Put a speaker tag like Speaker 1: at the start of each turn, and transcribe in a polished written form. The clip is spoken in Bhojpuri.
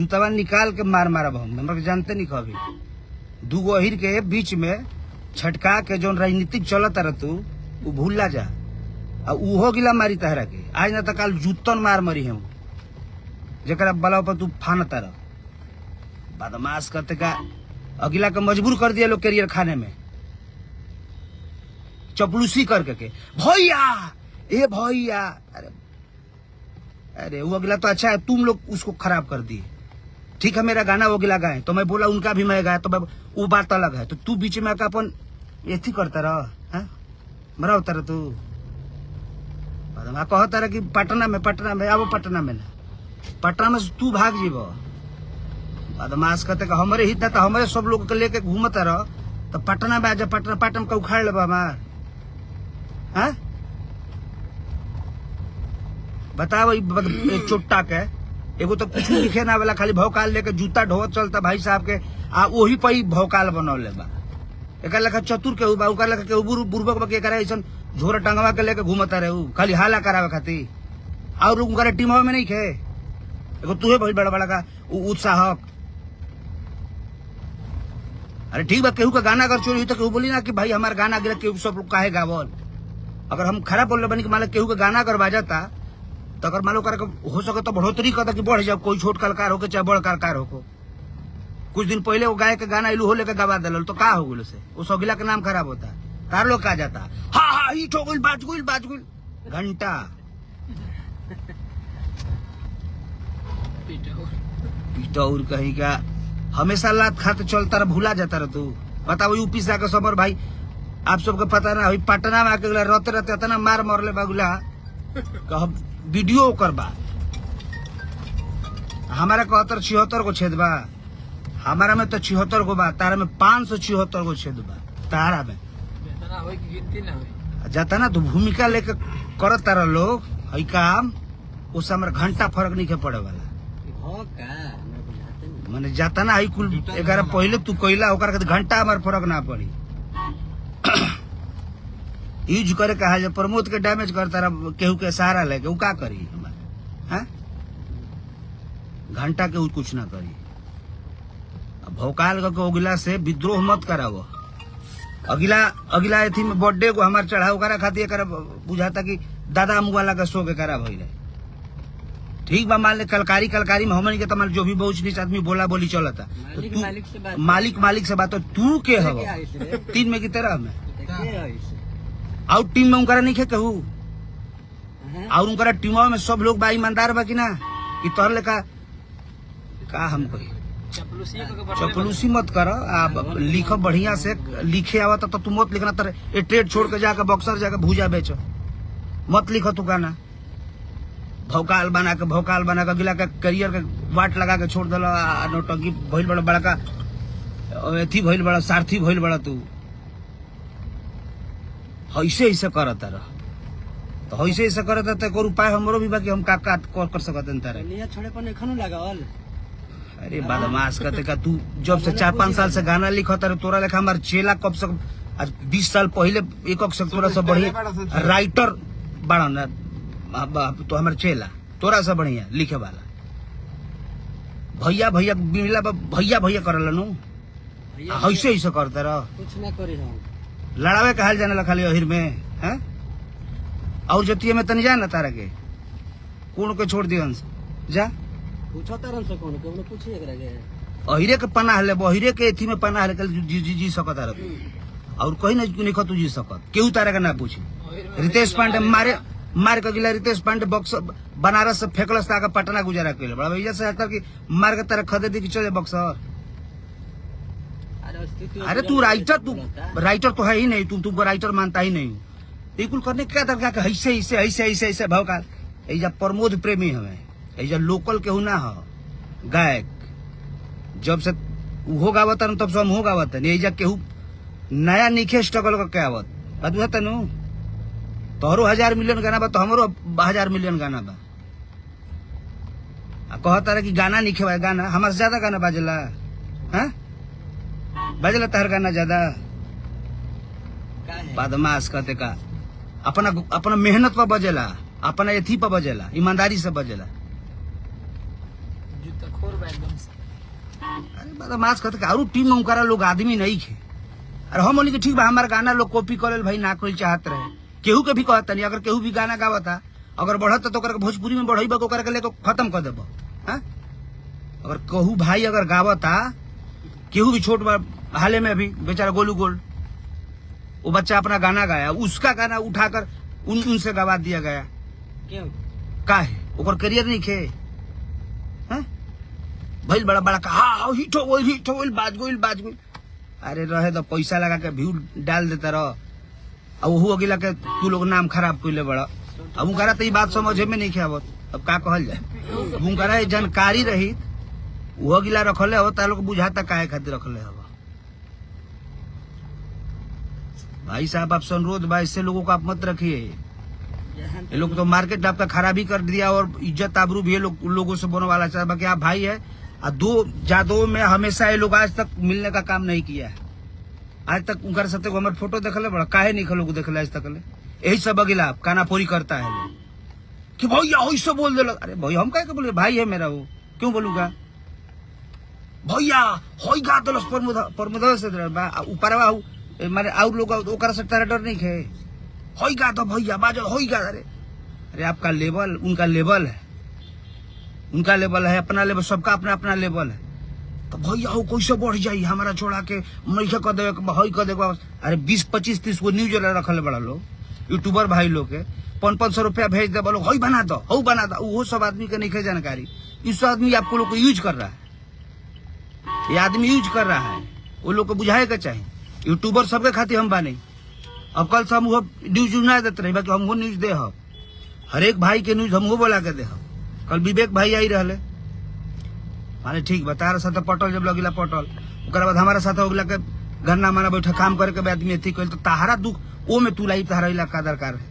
Speaker 1: जूतवा निकाल के मार मारब हम, हमरा के जानते नहीं कभी। दूगो अहिर के बीच में छटका के जो राजनीतिक चलत रह तू वो भूला जा, और उहो गिला मारी तहरा के। आज ना तो काल जूतन मार मरी है जरा बला पर तू फान तारा बदमाश करते का। अगिला के मजबूर कर दिया लोग कैरियर खाने में, चपलूसी करके के भैया ए भैया। अरे वो अगला तो अच्छा है, तुम लोग उसको खराब कर दिए। ठीक है मेरा गाना वो गिला गाए तो मैं बोला उनका भी मैं गाया, तो वो बात अलग है। तो तू बीच में आकर अपन एथी करता रह, मरा होता रह तू। कहता रहा कि पटना में अब पटना में ना, पटना में तू भाग जीव। बदमाश कहते हमारे हित तो हमारे सब लोग के लेके घूमता रह, तो पटना में आजा। पटना में का उखाड़ ले हमार। बताओ चोट्टा के एगो तो कुछ लिखे ना वाला, खाली भौकाल लेके जूता ढोवत चलता भाई साहब के। वही पर ही भौकाल बनौले बा। एक लेखा चतुर के बा, उका लेखा के बुर्बक बा के करे ऐसन झोरा टंगवा के लेके घूमता रहे, खाली हाला करावे खातिर। और उनका टीमवा में नहीं खे, एगो तुहे बहुत बड़ा बड़ा का उत्साहक। अरे ठीक बा, केहू का गाना अगर चोरी हुई तो केहू बोली ना कि भाई हमारा गाना गिरा, केहू सब लोग काहे गावल। अगर हम खराब बोल रहे बनी कि मान केहू का गाना अगर बाजाता तो अगर मान लो कर हो सके तो बढ़ोतरी करता कि बढ़ जाओ, कोई छोट कलाकार होके चाहे बड़ कलाकार हो। कुछ दिन पहले वो गाय के गाना इलू हो लेके गवा दिल तो का हो गल से, वो सौगिला के नाम खराब होता। तार लोग कहा जाता हाँ हिट हो गई, बाज गुल घंटा पिटौर कहीं का। हमेशा लात खाते चलता रहा, भूला जाता रहा तू। बताओ यूपी से आकर सबर भाई आप सबको पता ना, पटना में आके रहते रहते इतना मार मरले बागुला वीडियो कर बा। हमारा 71-76 को छेद बा, हमारा में तो 76 को बा, तारा में 576 को छेद बा। तारा में जाता ना तो भूमिका लेके करत तारा लोग हई काम, उससे हमारा घंटा फर्क नहीं के पड़े वाला। मैंने जाता ना हई कुल 11 पहले तू कोयला होकर घंटा हमारे फर्क ना पड़ी। यूज करे कहा जब प्रमोद के डैमेज करता रहा, केहू के सहारा लेके वो का करी हमारे घंटा के कुछ ना करी। भौकाल के अगिला से विद्रोह मत करावो। अगिला एथी में बर्थडे को हमारे चढ़ाव करा खातिर बुझाता कि दादा मुआला का शो के करा भई रहे। ठीक बा, मान ले कलकारी में हमन के तमाल जो भी बहुत नीच आदमी बोला बोली चलता, तो तू मालिक से बात तू के हव 3 में की तरह में आउट टीम में उनका नहीं खे कहू, और उनका टीमों में सब लोग बा ईमानदार बा कि ना कि तोहर लेका का हम कही चपलूसी मत कर। आप लिखो बढ़िया से, लिखे आवत तो तू मत लिखना, तर ट्रेड छोड़ के जाकर बक्सर जाकर भूजा बेचो मत लिखो तू गाना। भौकाल बना के गिला के करियर के वाट लगा के छोड़ दिल। नौटंकी भइल बड़ा बड़का अथी भइल बड़ा सारथी भइल बड़ा तू। ऐसे करता रह, तो ऐसे करता तो कोई उपाय हमरो भी बाकी हम का कर सकते तारे छोड़े पर नहीं लगावल। अरे बदमाश कहते का तू जब से 4-5 साल से गाना लिखता रहे, तोरा लेखा हमारे चेला कब से आज 20 साल पहले एक तोरा से बढ़िया राइटर बड़ा ना तो हमारे चेला तोरा से बढ़िया लिखे वाला। भैया करल नु ऐसे करता रह, कुछ ना करी लड़ावे कहल जाने ला खाली अहिर में है। और जतिये में तनी जाना तारा के कौन के छोड़ दियन जा पूछो तरन से कौन के पूछिए एकरा के अहिरे के पनाह ले, बहिरे के एथी में पनाह ले जी सकत रह। और कहीं नहीं तू जी सकत केहू तारा के ना पूछी। रितेश पांडे मार के गिला, रितेश पांडे बक्स बनारस से फेंकलस ताका पटना गुजारा कैले बड़ा भैया से हटर की मार के तारा खदे दी कि चले बक्सर। अरे तू राइटर तो है ही नहीं, तुमको राइटर मानता ही नहीं। बिल्कुल करने क्या दरकार का ऐसे भौकाल। ऐजा प्रमोद प्रेमी हमें ऐजा लोकल केहू ना हो गायक, जब से वो गावत तब से हम हो गावत ऐजा केहू नया नीचे स्ट्रगल करके आवत बात तनु। तोहरो 1000 मिलियन गाना बा तो हमरो 1000 मिलियन गाना बा। कहता रहे कि गाना नहीं खेवा, गाना हमारे ज्यादा गाना बाजला बजला तहर गाना ज्यादा। बदमाश कहते का अपना मेहनत पर बजेला, अपना एथी पर बजेला, ईमानदारी से बजेला।
Speaker 2: खोर बा एकदम से।
Speaker 1: अरे बदमाश कहते और टीम में उनकारा लोग आदमी नहीं खे। अरे हम बोली कि ठीक बा हमारा गाना लोग कॉपी करे भाई ना कोई चाहत रहे केहू के भी कहता नहीं। अगर केहू भी गाना गावता अगर बढ़त तो ओकरा के भोजपुरी में बढ़ई ओकरा के लेके खत्म कर देबो। अगर कहू भाई अगर गावता केहू भी छोट हाले में अभी बेचारा गोलू गोल्ड वो बच्चा अपना गाना गाया उसका गाना उठाकर उनसे गवा दिया गया
Speaker 2: क्यों
Speaker 1: का है ओकर करियर नहीं खे भाई बड़ा बड़ा कहा हिट हो गइल बाज गइल। अरे रहे तो पैसा लगा के व्यू डाल देता रह अब वहू अगिला के तू लोग नाम खराब कइले बड़ा। अब उनकरा तो ये बात समझे में नहीं आवत अब का कहल जाए। उनकरा जानकारी रही वो अगिला रखले हो ता लोग बुझाता काहे खातिर रखले हो। भाई साहब आप अनुरोध भाई इससे लोगों को आप मत रखिए। ये लोग तो मार्केट आपका खराबी कर दिया और इज्जत आबरू भी ये लोगों से बोलने वाला चाहे बाकी आप भाई है और दो जादों में हमेशा ये लोग आज तक मिलने का काम नहीं किया है। आज तक उनका साथ हमारे फोटो देखले बड़ा काहे नहीं लोग देखले आज तक यही सब अगिला कानापोरी करता है लोग कि भैया ऐसे बोल दे। अरे भैया हम कहे बोले भाई है मेरा वो क्यों बोलूंगा भैया हो गा दलस परमुदा से ऊपर मारे और लोग ओकरा से तेरा डर नहीं खे होई गा तो भैया बाजो होई गा। अरे आपका लेवल उनका लेवल है अपना लेवल सबका अपना अपना लेवल है। तो भैया हो कैसे बढ़ जाई हमारा छोड़ा के मैसे कर दे हई कर दे। अरे 20-25-30 को न्यूज रखल बड़ा लोग यूट्यूबर भाई लोग के 500 रुपया भेज दे बोलो हई बना दो हऊ बना दो। वो सब आदमी के नहीं जानकारी इस आदमी आपको लोग को यूज कर रहा है। ये आदमी यूज कर रहा है वो लोग को बुझाए के चाहिए। यूट्यूबर सबके खातिर हम बानी अब कल से हम वो न्यूज ना देते रही बाकी हमको न्यूज दे हर एक भाई के न्यूज हमको बोला के दे। कल विवेक भाई आई रहे माने ठीक बता रहा साथ पटल जब लगिला पटल ओकरा बाद हमारा साथ होगला के गन्ना माना बैठा काम करे के आदमी अथी कल तो तहारा दुख वो में तू लाई तहारा इलाका दरकार है।